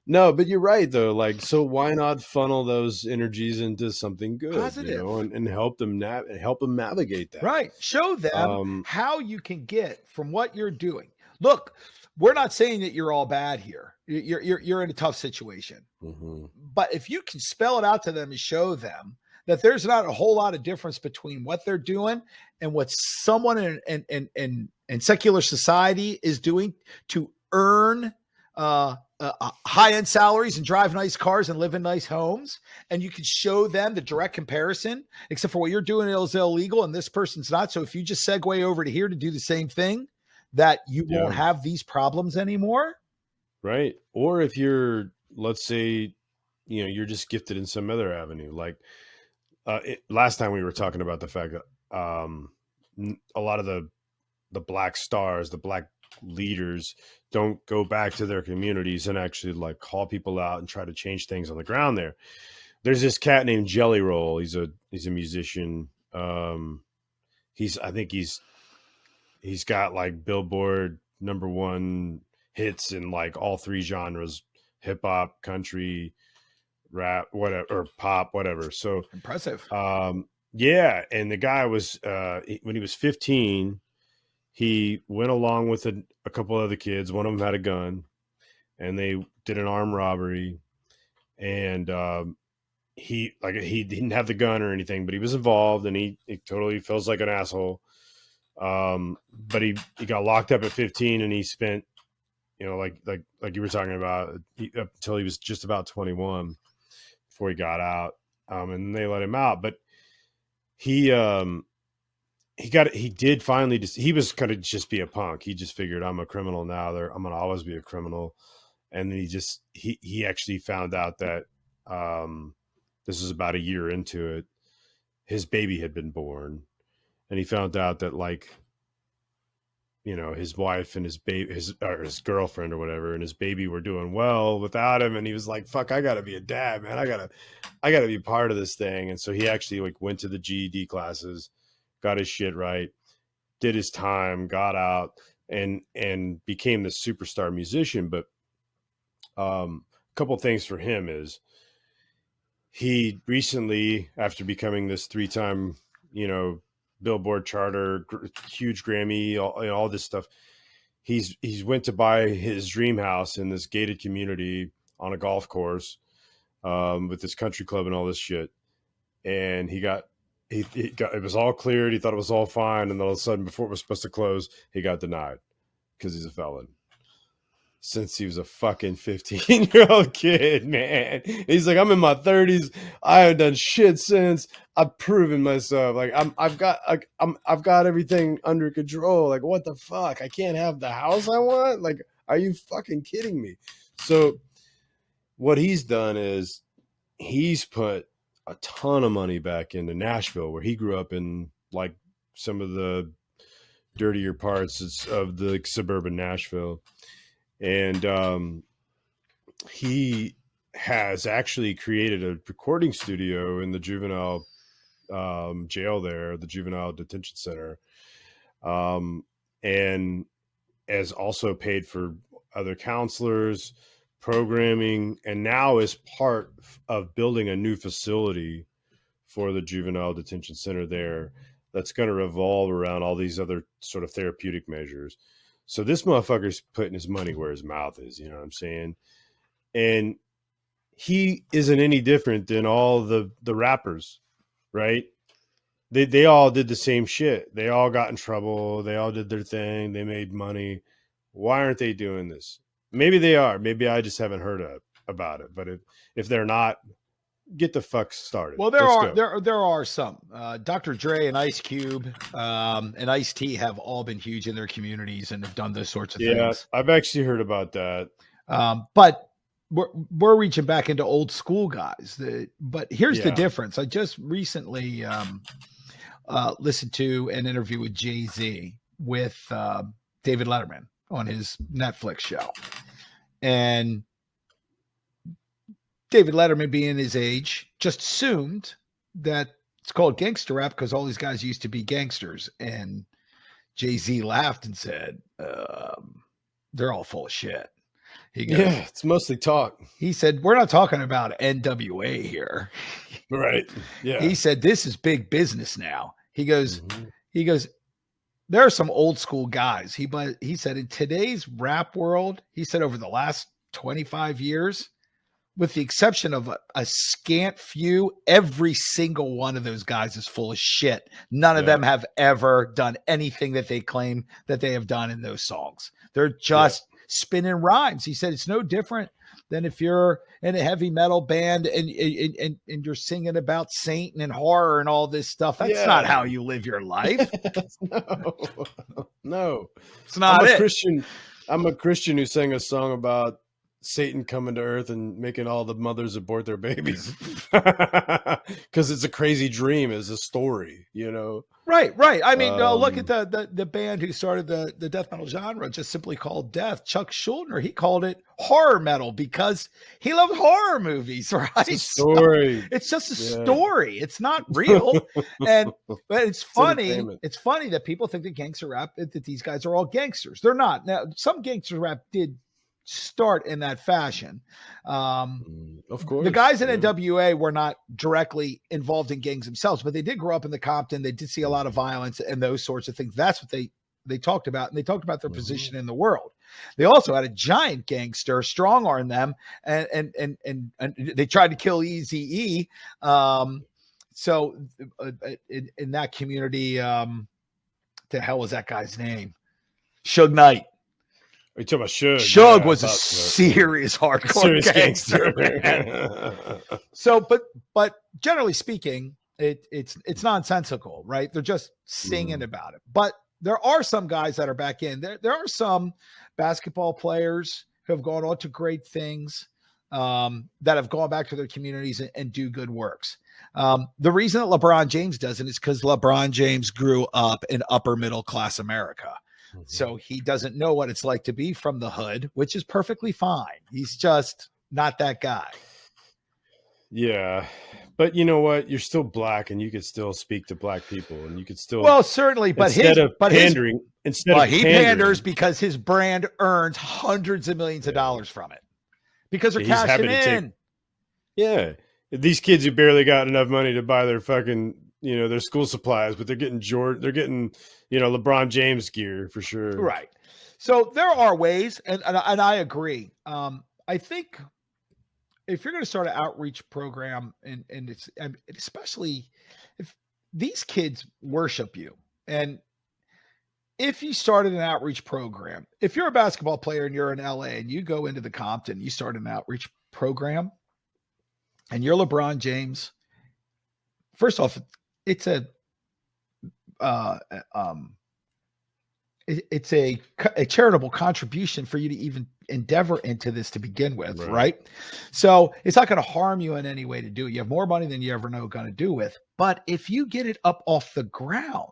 No, but you're right though. Like, so why not funnel those energies into something good, Positive. and help them navigate that. Right. Show them how you can get from what you're doing. Look, we're not saying that you're all bad here. You're in a tough situation. Mm-hmm. But if you can spell it out to them and show them that there's not a whole lot of difference between what they're doing and what someone in secular society is doing to earn high-end salaries and drive nice cars and live in nice homes, and you can show them the direct comparison, except for what you're doing is illegal and this person's not. So if you just segue over to here to do the same thing, that you Yeah. won't have these problems anymore. Right. Or if you're, let's say, you're just gifted in some other avenue. Like last time we were talking about the fact that a lot of the black stars, the black leaders don't go back to their communities and actually like call people out and try to change things on the ground there. There's this cat named Jelly Roll. He's a musician. I think he's got like Billboard #1 hits in like all three genres: hip hop, country, rap, whatever, or pop, whatever. So Impressive. yeah, and the guy was when he was 15, he went along with a couple other kids. One of them had a gun, and they did an armed robbery. And he didn't have the gun or anything, but he was involved, and he totally feels like an asshole. But he got locked up at 15, and he spent, like you were talking about, up until he was just about 21 before he got out. And they let him out, but he did finally just, he was going to just be a punk. He just figured, I'm a criminal now. I'm going to always be a criminal. And then he actually found out that, this is about a year into it, his baby had been born, and he found out that, like, his wife and his baby, his girlfriend or whatever, and his baby were doing well without him. And he was like, fuck, I gotta be a dad, man. I gotta be part of this thing. And so he actually like went to the GED classes, got his shit right, did his time, got out, and became this superstar musician. But a couple things for him is, he recently, after becoming this 3-time, Billboard charter, huge Grammy, all this stuff, he's went to buy his dream house in this gated community on a golf course, with this country club and all this shit. And he got it was all cleared. He thought it was all fine, and then all of a sudden, before it was supposed to close, he got denied because he's a felon. Since he was a fucking 15-year-old kid, man. He's like, I'm in my 30s. I haven't done shit since. I've proven myself. Like, I've got everything under control. Like, what the fuck? I can't have the house I want? Like, are you fucking kidding me? So what he's done is he's put a ton of money back into Nashville, where he grew up in, like, some of the dirtier parts of the suburban Nashville. And he has actually created a recording studio in the juvenile jail there, the juvenile detention center, and has also paid for other counselors, programming, and now is part of building a new facility for the juvenile detention center there that's going to revolve around all these other sort of therapeutic measures. So this motherfucker's putting his money where his mouth is, you know what I'm saying? And he isn't any different than all the rappers, right? They all did the same shit. They all got in trouble. They all did their thing. They made money. Why aren't they doing this? Maybe they are. Maybe I just haven't heard about it. But if they're not, get the fuck started. Well, there are some. Dr. Dre and Ice Cube and Ice-T have all been huge in their communities and have done those sorts of things. I've actually heard about that. But we're reaching back into old school guys. But here's the difference. I just recently listened to an interview with Jay-Z with David Letterman on his Netflix show. And David Letterman, being his age, just assumed that it's called gangster rap because all these guys used to be gangsters. And Jay-Z laughed and said, they're all full of shit. He goes, yeah, it's mostly talk. He said, we're not talking about NWA here. Right. Yeah. He said, this is big business now. He goes, there are some old school guys. He said, in today's rap world, he said, over the last 25 years, with the exception of a scant few, every single one of those guys is full of shit. None of them have ever done anything that they claim that they have done in those songs. They're just spinning rhymes. He said it's no different than if you're in a heavy metal band and you're singing about Satan and horror and all this stuff. That's not how you live your life. No, it's not I'm a Christian. I'm a Christian who sang a song about Satan coming to earth and making all the mothers abort their babies because it's a crazy dream. It's a story, you know? Right. I mean, look at the band who started the death metal genre, just simply called Death. Chuck Schuldiner, he called it horror metal because he loved horror movies, right? It's a story. So it's just a story. It's not real. But it's funny. It's funny that people think that gangster rap, that these guys are all gangsters. They're not. Now, some gangster rap did start in that fashion. Of course, the guys in NWA were not directly involved in gangs themselves, but they did grow up in the Compton. They did see a lot of violence and those sorts of things. That's what they talked about, and they talked about their position in the world. They also had a giant gangster strong arm them, and they tried to kill Eazy-E. So in that community, the hell was that guy's name? Suge Knight. Are you talking about Suge? Suge was a serious hardcore gangster. So, but generally speaking, it's nonsensical, right? They're just singing about it. But there are some guys that are back in. There are some basketball players who have gone on to great things, that have gone back to their communities and do good works. The reason that LeBron James doesn't is because LeBron James grew up in upper middle class America. So he doesn't know what it's like to be from the hood, which is perfectly fine. He's just not that guy. Yeah. But you know what? You're still black and you could still speak to black people and you could still. Well, certainly. But he panders because his brand earns hundreds of millions of dollars from it because they're cashing in. These kids who barely got enough money to buy their fucking, their school supplies, but they're getting LeBron James gear for sure. Right. So there are ways, and I agree. I think if you're going to start an outreach program, and it's especially if these kids worship you, and if you started an outreach program, if you're a basketball player and you're in LA and you go into the Compton, you start an outreach program, and you're LeBron James. First off, it's a charitable contribution for you to even endeavor into this to begin with, right? So it's not going to harm you in any way to do it. You have more money than you ever know going to do with. But if you get it up off the ground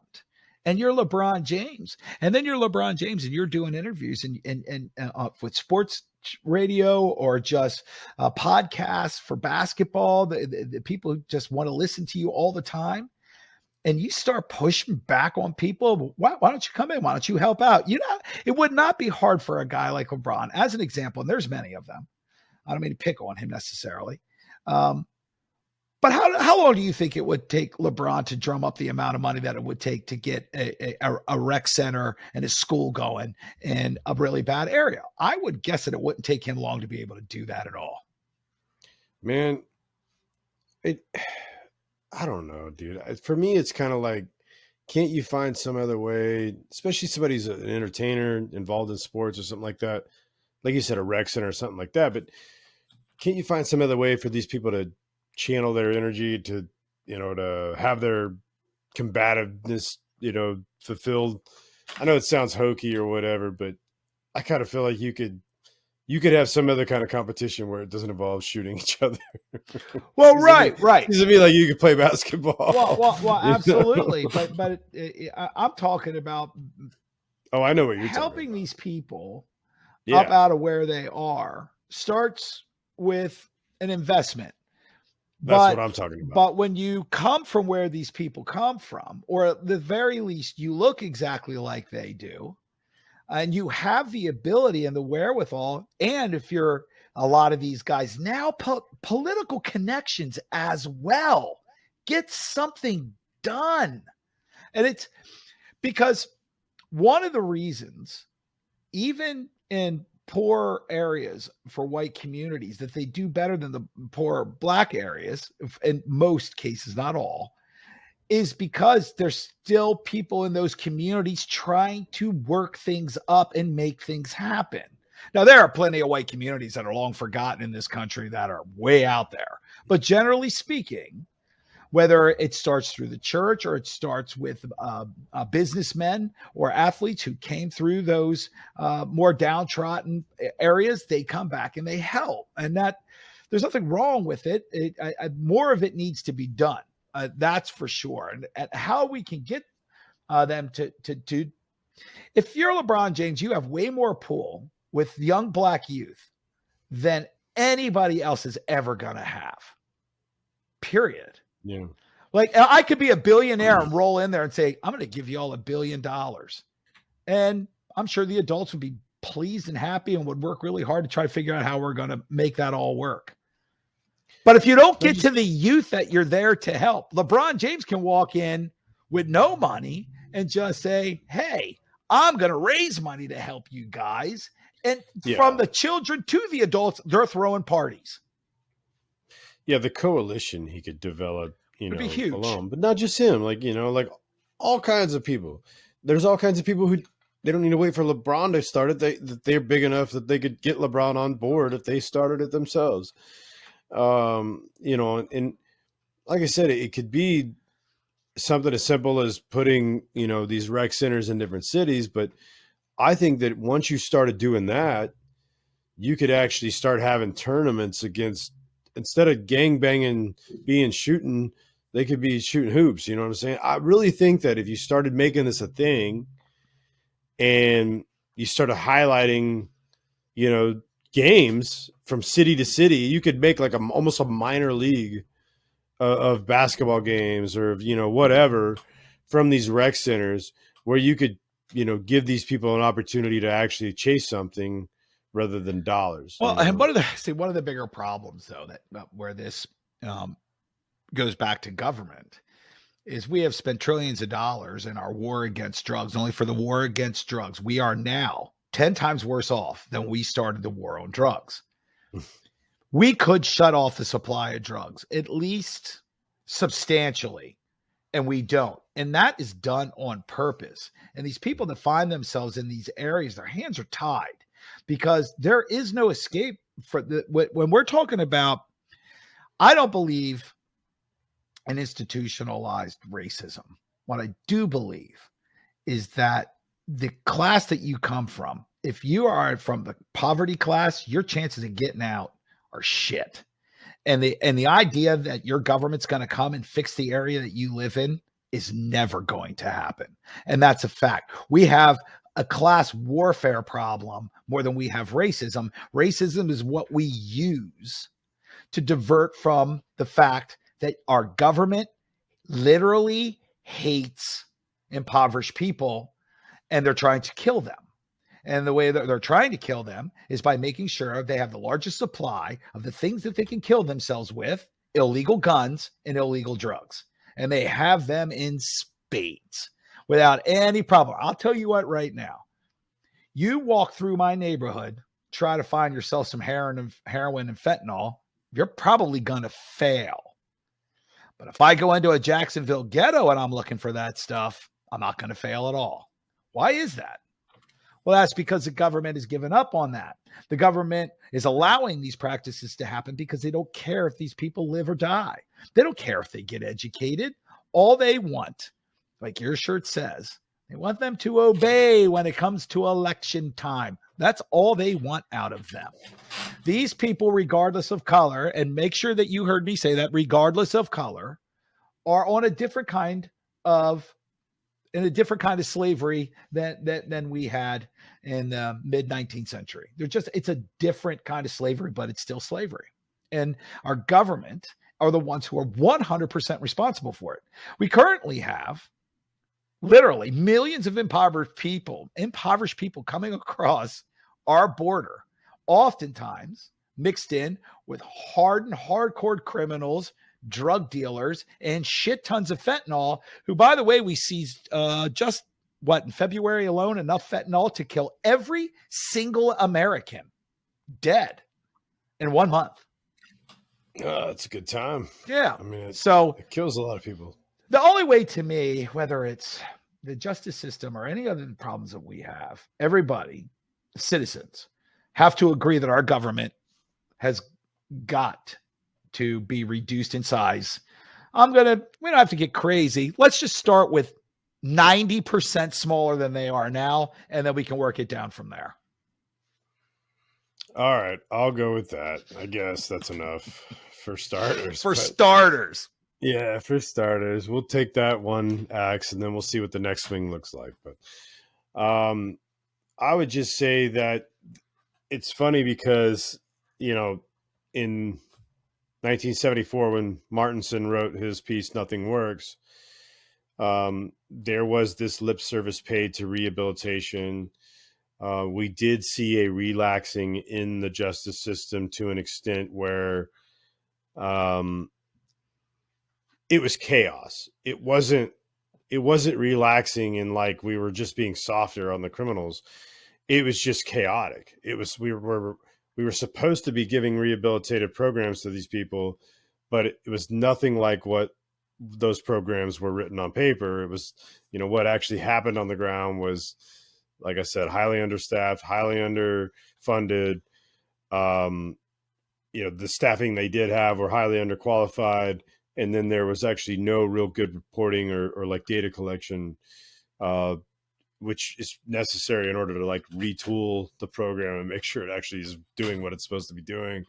and you're LeBron James, and then you're LeBron James and you're doing interviews and with sports radio or just podcasts for basketball, the people who just want to listen to you all the time, and you start pushing back on people, why don't you come in? Why don't you help out? It would not be hard for a guy like LeBron, as an example, and there's many of them. I don't mean to pick on him necessarily. But how long do you think it would take LeBron to drum up the amount of money that it would take to get a rec center and a school going in a really bad area? I would guess that it wouldn't take him long to be able to do that at all. Man, I don't know, dude. For me, it's kind of like, can't you find some other way, especially somebody who's an entertainer involved in sports or something like that? Like you said, a rec center or something like that. But can't you find some other way for these people to channel their energy to, to have their combativeness, fulfilled? I know it sounds hokey or whatever, but I kind of feel like you could have some other kind of competition where it doesn't involve shooting each other. Well, right. Doesn't mean like you could play basketball. Well, absolutely. but I'm talking about. Oh, I know what you're helping these people up out of where they are starts with an investment. That's what I'm talking about. But when you come from where these people come from, or at the very least, you look exactly like they do, and you have the ability and the wherewithal, and if you're a lot of these guys now, political connections as well, get something done. And it's because one of the reasons, even in poor areas for white communities, that they do better than the poor black areas, in most cases, not all, is because there's still people in those communities trying to work things up and make things happen. Now, there are plenty of white communities that are long forgotten in this country that are way out there. But generally speaking, whether it starts through the church or it starts with businessmen or athletes who came through those more downtrodden areas, they come back and they help. And that there's nothing wrong with it. More of it needs to be done. That's for sure. And how we can get them to do. If you're LeBron James, you have way more pull with young black youth than anybody else is ever going to have. Period. Yeah. Like I could be a billionaire and roll in there and say, I'm going to give you all $1 billion. And I'm sure the adults would be pleased and happy and would work really hard to try to figure out how we're going to make that all work. But if you don't get to the youth that you're there to help, LeBron James can walk in with no money and just say, hey, I'm going to raise money to help you guys. And from the children to the adults, they're throwing parties. Yeah, the coalition he could develop, It'd be huge. Alone, but not just him. Like all kinds of people. There's all kinds of people who they don't need to wait for LeBron to start it. They're big enough that they could get LeBron on board if they started it themselves. And like I said, it could be something as simple as putting, these rec centers in different cities. But I think that once you started doing that, you could actually start having tournaments instead of gang banging, shooting, they could be shooting hoops. You know what I'm saying? I really think that if you started making this a thing and you started highlighting, games from city to city, you could make like almost a minor league of basketball games or, whatever from these rec centers where you could, give these people an opportunity to actually chase something rather than dollars. Well, and one of the bigger problems though, that where this goes back to government is we have spent trillions of dollars in our war against drugs. Only for the war against drugs, we are now 10 times worse off than we started the war on drugs. We could shut off the supply of drugs, at least substantially, and we don't. And that is done on purpose. And these people that find themselves in these areas, their hands are tied because there is no escape when we're talking about, I don't believe in institutionalized racism. What I do believe is that the class that you come from, if you are from the poverty class, your chances of getting out are shit. And the idea that your government's going to come and fix the area that you live in is never going to happen. And that's a fact. We have a class warfare problem more than we have racism. Racism is what we use to divert from the fact that our government literally hates impoverished people and they're trying to kill them. And the way that they're trying to kill them is by making sure they have the largest supply of the things that they can kill themselves with, illegal guns and illegal drugs. And they have them in spades without any problem. I'll tell you what right now. You walk through my neighborhood, try to find yourself some heroin and fentanyl, you're probably going to fail. But if I go into a Jacksonville ghetto and I'm looking for that stuff, I'm not going to fail at all. Why is that? Well, that's because the government has given up on that. The government is allowing these practices to happen because they don't care if these people live or die. They don't care if they get educated. All they want, like your shirt says, they want them to obey when it comes to election time. That's all they want out of them. These people, regardless of color, and make sure that you heard me say that, regardless of color, are on a different kind of slavery than we had in the mid 19th century. It's a different kind of slavery, but it's still slavery. And our government are the ones who are 100% responsible for it. We currently have literally millions of impoverished people coming across our border, oftentimes mixed in with hardened, hardcore criminals, drug dealers, and shit tons of fentanyl, who, by the way, we seized in February alone, enough fentanyl to kill every single American dead in 1 month. It's a good time. Yeah. I mean, it kills a lot of people. The only way to me, whether it's the justice system or any other problems that we have, everybody, citizens, have to agree that our government has got to be reduced in size. We don't have to get crazy. Let's just start with 90% smaller than they are now, and then we can work it down from there. All right, I'll go with that. I guess that's enough for starters. For starters. Yeah, for starters. We'll take that one axe and then we'll see what the next swing looks like. But I would just say that it's funny because, in 1974, when Martinson wrote his piece, Nothing Works, there was this lip service paid to rehabilitation. We did see a relaxing in the justice system to an extent where it was chaos. It wasn't relaxing and like we were just being softer on the criminals. It was just chaotic. It was we were supposed to be giving rehabilitative programs to these people, but it was nothing like what those programs were written on paper. It was, what actually happened on the ground was, like I said, highly understaffed, highly underfunded. The staffing they did have were highly underqualified. And then there was actually no real good reporting or like data collection, which is necessary in order to like retool the program and make sure it actually is doing what it's supposed to be doing.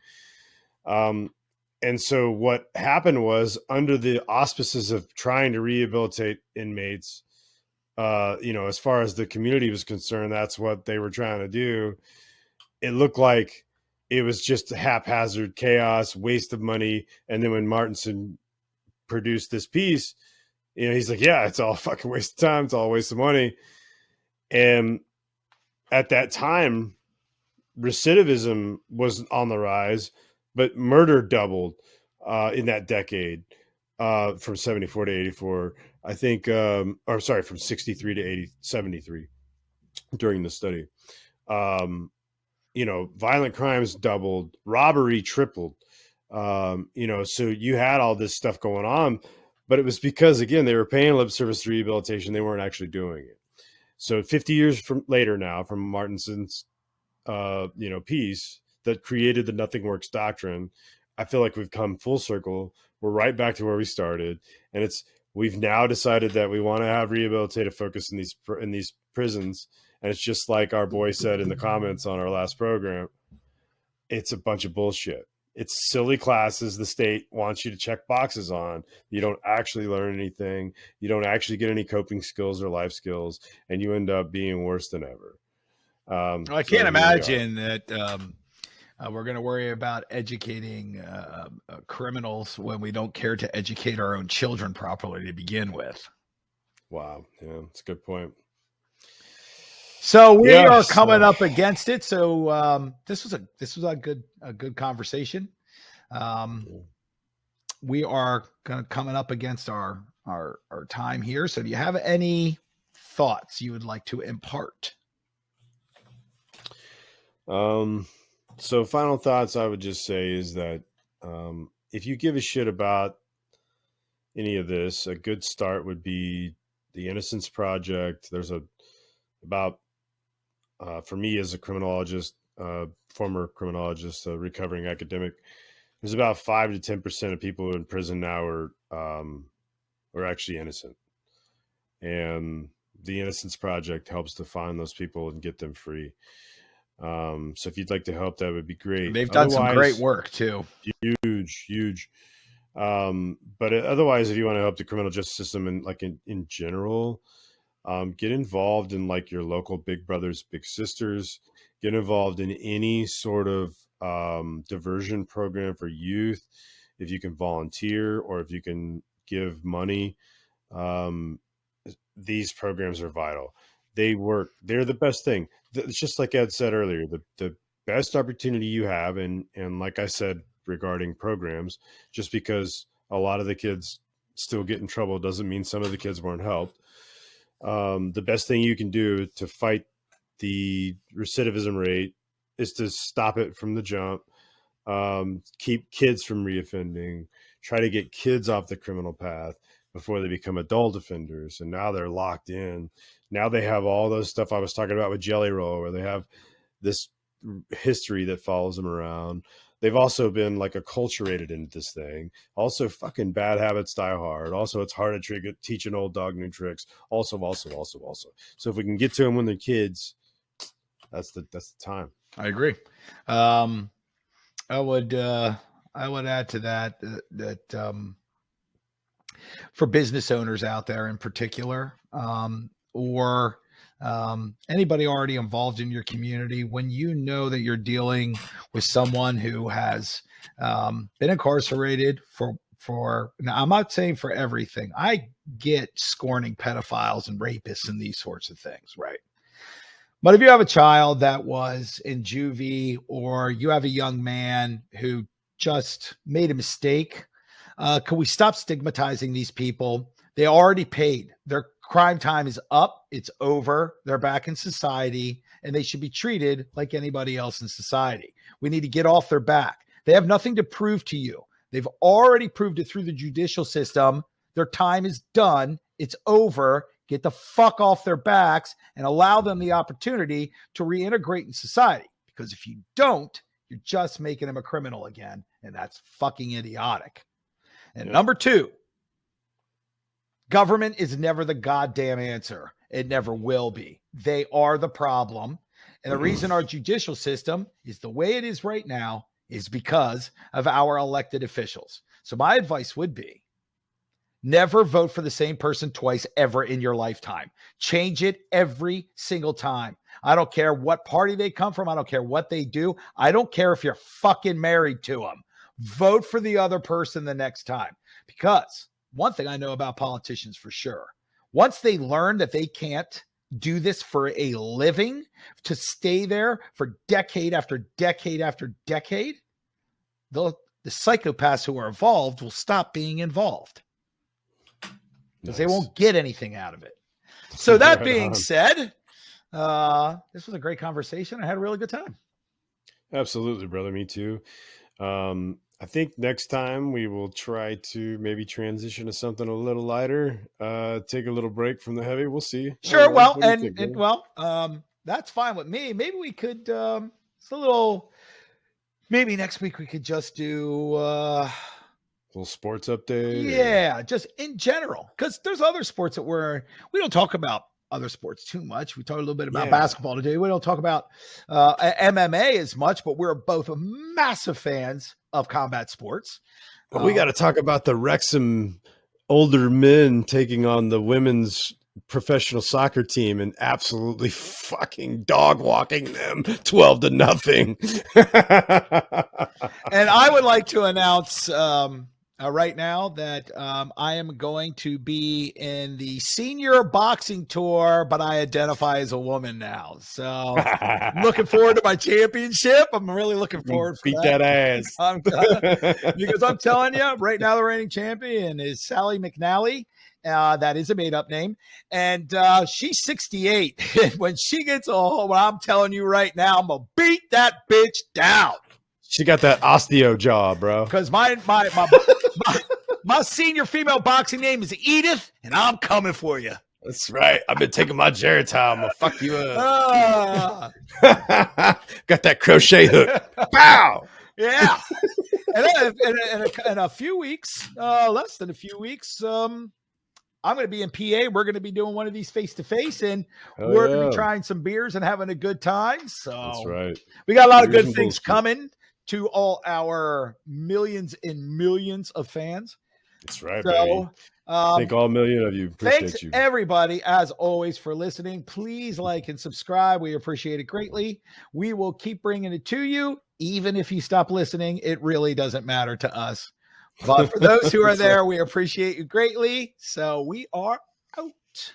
And so what happened was, under the auspices of trying to rehabilitate inmates, as far as the community was concerned, that's what they were trying to do. It looked like it was just haphazard chaos, waste of money. And then when Martinson produced this piece, he's like, yeah, it's all fucking waste of time. It's all a waste of money. And at that time, recidivism was on the rise, but murder doubled in that decade, from 74 to 84. I think, from 63 to 73 during the study. Violent crimes doubled, robbery tripled. So you had all this stuff going on, but it was because, again, they were paying lip service rehabilitation. They weren't actually doing it. So 50 years later now, from Martinson's, piece that created the Nothing Works doctrine, I feel like we've come full circle. We're right back to where we started. And we've now decided that we want to have rehabilitative focus in these prisons. And it's just like our boy said in the comments on our last program, it's a bunch of bullshit. It's silly classes the state wants you to check boxes on. You don't actually learn anything. You don't actually get any coping skills or life skills, and you end up being worse than ever. I can't imagine that we're going to worry about educating criminals when we don't care to educate our own children properly to begin with. Wow. Yeah, that's a good point. So we are coming up against it. So this was a good conversation. We are coming up against our time here. So do you have any thoughts you would like to impart? So final thoughts I would just say is that if you give a shit about any of this, a good start would be the Innocence Project. There's for me as a criminologist, former criminologist, a recovering academic, there's about 5 to 10% of people in prison now are actually innocent. And the Innocence Project helps to find those people and get them free. So if you'd like to help, that would be great. They've done some great work too. Huge. But otherwise, if you want to help the criminal justice system and like in general, get involved in like your local big brothers, big sisters, get involved in any sort of diversion program for youth. If you can volunteer or if you can give money, these programs are vital. They work. They're the best thing. It's just like Ed said earlier, the best opportunity you have. And like I said, regarding programs, just because a lot of the kids still get in trouble doesn't mean some of the kids weren't helped. The best thing you can do to fight the recidivism rate is to stop it from the jump, keep kids from reoffending, try to get kids off the criminal path before they become adult offenders. And now they're locked in. Now they have all those stuff I was talking about with Jelly Roll, where they have this history that follows them around. They've also been like acculturated into this thing. Also, fucking bad habits die hard. Also, it's hard to teach an old dog new tricks. Also. So if we can get to them when they're kids, that's the time. I agree. I would add to that for business owners out there in particular, or anybody already involved in your community, when you know that you're dealing with someone who has been incarcerated for now, I'm not saying for everything. I get scorning pedophiles and rapists and these sorts of things, right? But if you have a child that was in juvie, or you have a young man who just made a mistake, can we stop stigmatizing these people? They already paid. Their crime time is up. It's over. They're back in society, and they should be treated like anybody else in society. We need to get off their back. They have nothing to prove to you. They've already proved it through the judicial system. Their time is done. It's over. Get the fuck off their backs and allow them the opportunity to reintegrate in society. Because if you don't, you're just making them a criminal again. And that's fucking idiotic. And number two, government is never the goddamn answer. It never will be. They are the problem. And the reason our judicial system is the way it is right now is because of our elected officials. So my advice would be, never vote for the same person twice ever in your lifetime. Change it every single time. I don't care what party they come from. I don't care what they do. I don't care if you're fucking married to them. Vote for the other person the next time. Because one thing I know about politicians for sure, once they learn that they can't do this for a living, to stay there for decade after decade after decade, the psychopaths who are involved will stop being involved. Because they won't get anything out of it. So that being said, this was a great conversation. I had a really good time. Absolutely, brother. Me too. I think next time we will try to maybe transition to something a little lighter. Take a little break from the heavy. We'll see. Sure. Well, that's fine with me. Maybe we could, it's a little, maybe next week we could just do, little sports update. Yeah, just in general, because there's other sports that we don't talk about other sports too much. We talk a little bit about basketball today. We don't talk about MMA as much, but we're both massive fans of combat sports. But we got to talk about the Wrexham older men taking on the women's professional soccer team and absolutely fucking dog walking them 12-0. And I would like to announce right now that I am going to be in the senior boxing tour, but I identify as a woman now. So I'm looking forward to my championship. I'm really looking forward for that ass. Because I'm telling you, right now the reigning champion is Sally McNally. That is a made-up name. And she's 68. When she gets home, I'm telling you right now, I'm going to beat that bitch down. She got that osteo jaw, bro. Because my senior female boxing name is Edith, and I'm coming for you. That's right. I've been taking my Geritol. I'm going to fuck you up. Got that crochet hook. Pow! Yeah. And in a few weeks, less than a few weeks, I'm going to be in PA. We're going to be doing one of these face-to-face, and we're going to be trying some beers and having a good time. So that's right. We got a lot of good things coming to all our millions and millions of fans. That's right, baby. Thank all million of you. Appreciate you. Everybody, as always, for listening. Please like and subscribe. We appreciate it greatly. We will keep bringing it to you. Even if you stop listening, it really doesn't matter to us. But for those who are there, we appreciate you greatly. So we are out.